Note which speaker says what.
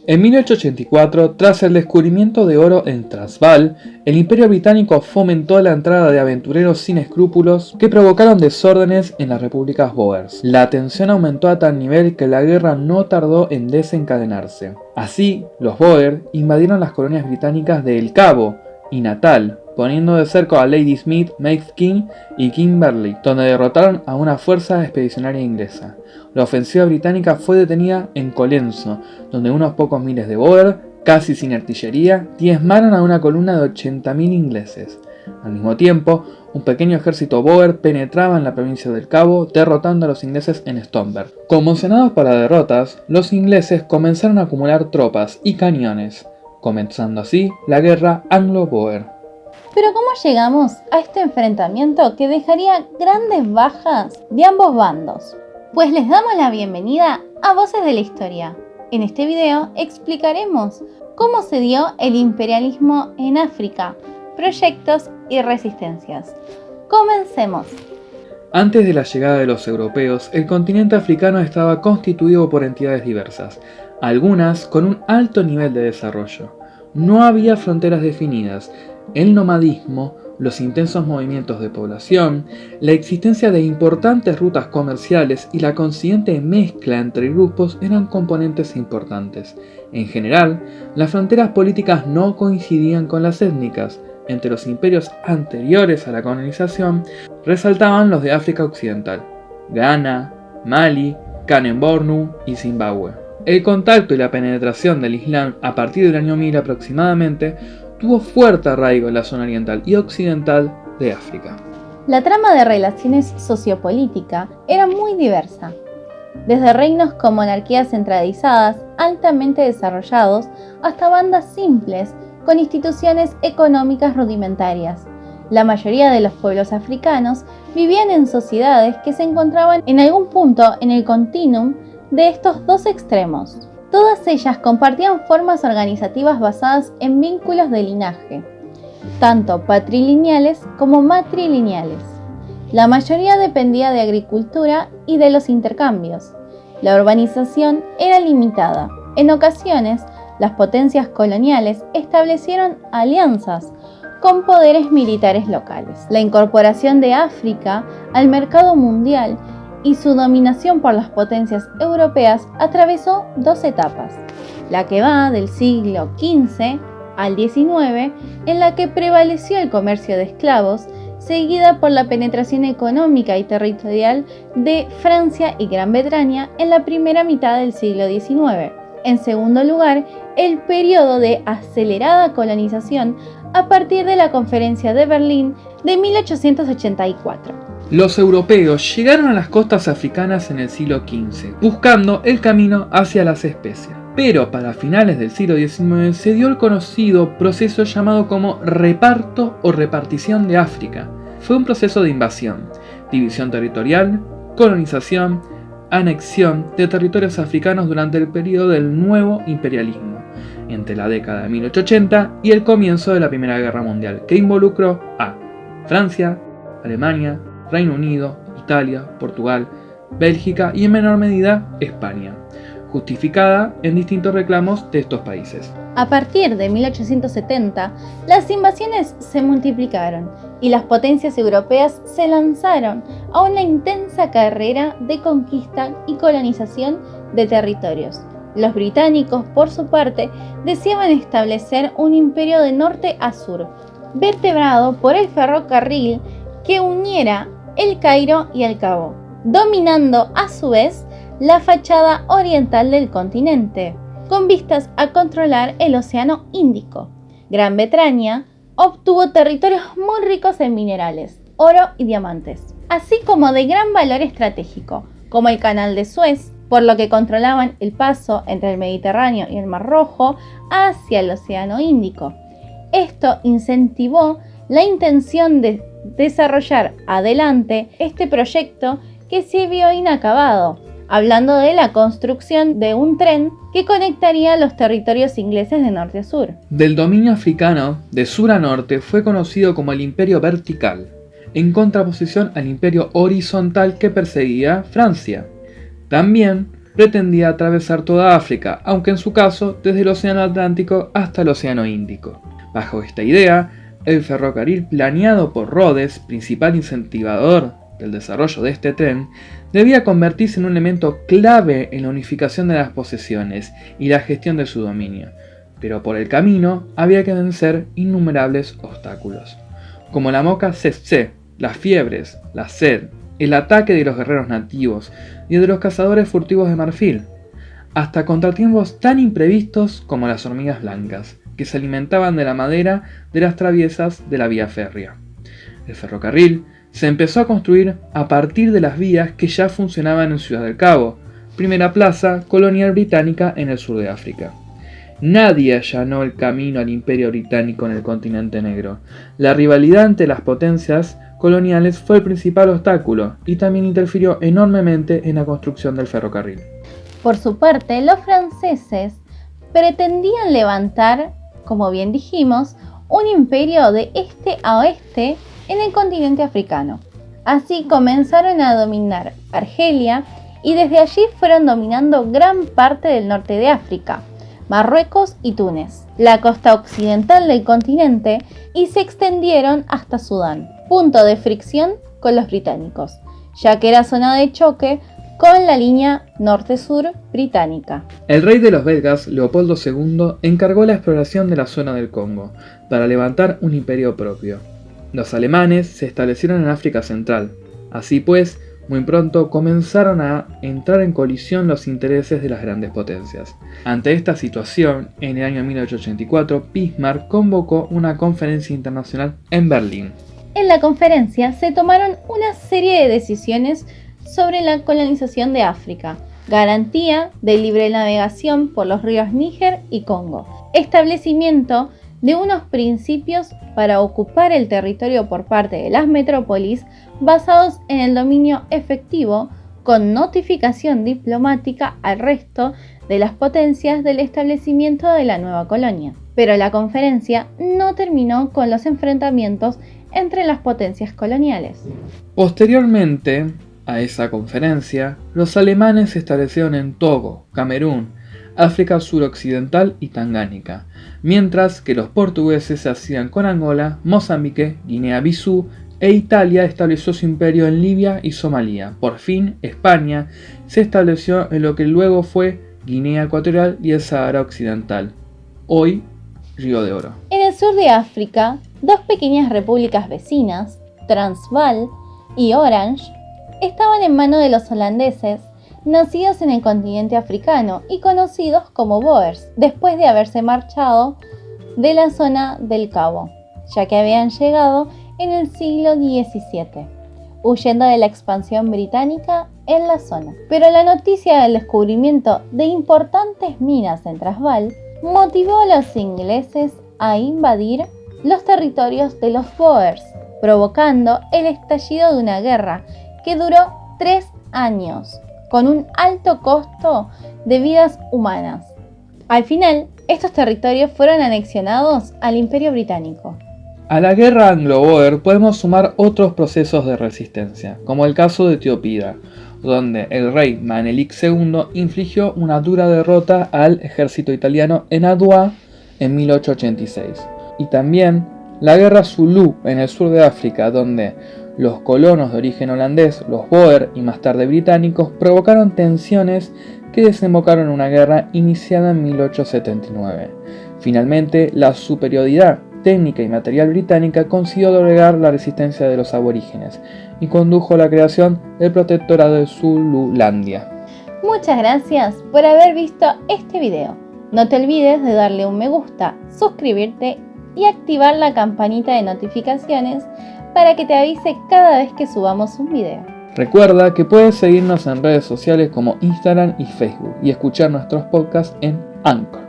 Speaker 1: En 1884, tras el descubrimiento de oro en Transvaal, el Imperio Británico fomentó la entrada de aventureros sin escrúpulos que provocaron desórdenes en las repúblicas bóers. La tensión aumentó a tal nivel que la guerra no tardó en desencadenarse. Así, los bóer invadieron las colonias británicas de El Cabo y Natal, poniendo de cerco a Ladysmith, Meigs King y Kimberley, donde derrotaron a una fuerza expedicionaria inglesa. La ofensiva británica fue detenida en Colenso, donde unos pocos miles de bóer, casi sin artillería, diezmaron a una columna de 80.000 ingleses. Al mismo tiempo, un pequeño ejército bóer penetraba en la provincia del Cabo, derrotando a los ingleses en Stonberg. Conmocionados por las derrotas, los ingleses comenzaron a acumular tropas y cañones, comenzando así la guerra anglo-bóer.
Speaker 2: Pero ¿cómo llegamos a este enfrentamiento que dejaría grandes bajas de ambos bandos? Pues les damos la bienvenida a Voces de la Historia. En este video explicaremos cómo se dio el imperialismo en África, proyectos y resistencias. Comencemos.
Speaker 1: Antes de la llegada de los europeos, el continente africano estaba constituido por entidades diversas, algunas con un alto nivel de desarrollo. No había fronteras definidas. El nomadismo, los intensos movimientos de población, la existencia de importantes rutas comerciales y la consiguiente mezcla entre grupos eran componentes importantes. En general, las fronteras políticas no coincidían con las étnicas. Entre los imperios anteriores a la colonización, resaltaban los de África Occidental: Ghana, Mali, Kanem-Bornu y Zimbabue. El contacto y la penetración del Islam a partir del año 1000 aproximadamente tuvo fuerte arraigo en la zona oriental y occidental de África.
Speaker 2: La trama de relaciones sociopolítica era muy diversa, desde reinos con monarquías centralizadas altamente desarrollados hasta bandas simples con instituciones económicas rudimentarias. La mayoría de los pueblos africanos vivían en sociedades que se encontraban en algún punto en el continuum de estos dos extremos. Todas ellas compartían formas organizativas basadas en vínculos de linaje, tanto patrilineales como matrilineales. La mayoría dependía de agricultura y de los intercambios. La urbanización era limitada. En ocasiones, las potencias coloniales establecieron alianzas con poderes militares locales. La incorporación de África al mercado mundial y su dominación por las potencias europeas atravesó dos etapas: la que va del siglo XV al XIX, en la que prevaleció el comercio de esclavos, seguida por la penetración económica y territorial de Francia y Gran Bretaña en la primera mitad del siglo XIX. En segundo lugar, el periodo de acelerada colonización a partir de la Conferencia de Berlín de 1884.
Speaker 1: Los europeos llegaron a las costas africanas en el siglo XV, buscando el camino hacia las especias. Pero para finales del siglo XIX se dio el conocido proceso llamado como reparto o repartición de África. Fue un proceso de invasión, división territorial, colonización, anexión de territorios africanos durante el periodo del nuevo imperialismo, entre la década de 1880 y el comienzo de la Primera Guerra Mundial, que involucró a Francia, Alemania, Reino Unido, Italia, Portugal, Bélgica y en menor medida España, justificada en distintos reclamos de estos países.
Speaker 2: A partir de 1870, las invasiones se multiplicaron y las potencias europeas se lanzaron a una intensa carrera de conquista y colonización de territorios. Los británicos, por su parte, deseaban establecer un imperio de norte a sur, vertebrado por el ferrocarril que uniera El Cairo y El Cabo, dominando a su vez la fachada oriental del continente, con vistas a controlar el Océano Índico. Gran Bretaña obtuvo territorios muy ricos en minerales, oro y diamantes, así como de gran valor estratégico, como el Canal de Suez, por lo que controlaban el paso entre el Mediterráneo y el Mar Rojo hacia el Océano Índico. Esto incentivó la intención de desarrollar adelante este proyecto que se vio inacabado, hablando de la construcción de un tren que conectaría los territorios ingleses de norte a sur.
Speaker 1: Del dominio africano, de sur a norte, fue conocido como el Imperio Vertical, en contraposición al Imperio Horizontal que perseguía Francia. También pretendía atravesar toda África, aunque en su caso desde el Océano Atlántico hasta el Océano Índico. Bajo esta idea, el ferrocarril planeado por Rhodes, principal incentivador del desarrollo de este tren, debía convertirse en un elemento clave en la unificación de las posesiones y la gestión de su dominio, pero por el camino había que vencer innumerables obstáculos, como la moca tsetse, las fiebres, la sed, el ataque de los guerreros nativos y de los cazadores furtivos de marfil, hasta contratiempos tan imprevistos como las hormigas blancas, que se alimentaban de la madera de las traviesas de la vía férrea. El ferrocarril se empezó a construir a partir de las vías que ya funcionaban en Ciudad del Cabo, primera plaza colonial británica en el sur de África. Nadie allanó el camino al Imperio Británico en el continente negro. La rivalidad entre las potencias coloniales fue el principal obstáculo y también interfirió enormemente en la construcción del ferrocarril.
Speaker 2: Por su parte, los franceses pretendían levantar, como bien dijimos, un imperio de este a oeste en el continente africano. Así comenzaron a dominar Argelia y desde allí fueron dominando gran parte del norte de África, Marruecos y Túnez, la costa occidental del continente, y se extendieron hasta Sudán, punto de fricción con los británicos, ya que era zona de choque con la línea norte-sur británica.
Speaker 1: El rey de los belgas, Leopoldo II, encargó la exploración de la zona del Congo para levantar un imperio propio. Los alemanes se establecieron en África Central. Así pues, muy pronto comenzaron a entrar en colisión los intereses de las grandes potencias. Ante esta situación, en el año 1884, Bismarck convocó una conferencia internacional en Berlín.
Speaker 2: En la conferencia se tomaron una serie de decisiones sobre la colonización de África, garantía de libre navegación por los ríos Níger y Congo, establecimiento de unos principios para ocupar el territorio por parte de las metrópolis basados en el dominio efectivo, con notificación diplomática al resto de las potencias del establecimiento de la nueva colonia. Pero la conferencia no terminó con los enfrentamientos entre las potencias coloniales.
Speaker 1: Posteriormente a esa conferencia, los alemanes se establecieron en Togo, Camerún, África suroccidental y Tangánica, mientras que los portugueses se hacían con Angola, Mozambique, Guinea-Bissau e Italia estableció su imperio en Libia y Somalia. Por fin, España se estableció en lo que luego fue Guinea Ecuatorial y el Sahara Occidental, hoy Río de Oro.
Speaker 2: En el sur de África, dos pequeñas repúblicas vecinas, Transvaal y Orange, estaban en manos de los holandeses, nacidos en el continente africano y conocidos como Boers, después de haberse marchado de la zona del Cabo, ya que habían llegado en el siglo XVII, huyendo de la expansión británica en la zona. Pero la noticia del descubrimiento de importantes minas en Transvaal motivó a los ingleses a invadir los territorios de los Boers, provocando el estallido de una guerra que duró 3 años, con un alto costo de vidas humanas. Al final, estos territorios fueron anexionados al Imperio Británico.
Speaker 1: A la guerra anglo-boer podemos sumar otros procesos de resistencia, como el caso de Etiopía, donde el rey Menelik II infligió una dura derrota al ejército italiano en Adwa en 1886. Y también la guerra Zulú en el sur de África, donde los colonos de origen holandés, los Boer y más tarde británicos, provocaron tensiones que desembocaron en una guerra iniciada en 1879. Finalmente, la superioridad técnica y material británica consiguió doblegar la resistencia de los aborígenes y condujo a la creación del protectorado de Zululandia.
Speaker 2: Muchas gracias por haber visto este video. No te olvides de darle un me gusta, suscribirte y activar la campanita de notificaciones para que te avise cada vez que subamos un video.
Speaker 1: Recuerda que puedes seguirnos en redes sociales como Instagram y Facebook y escuchar nuestros podcasts en Anchor.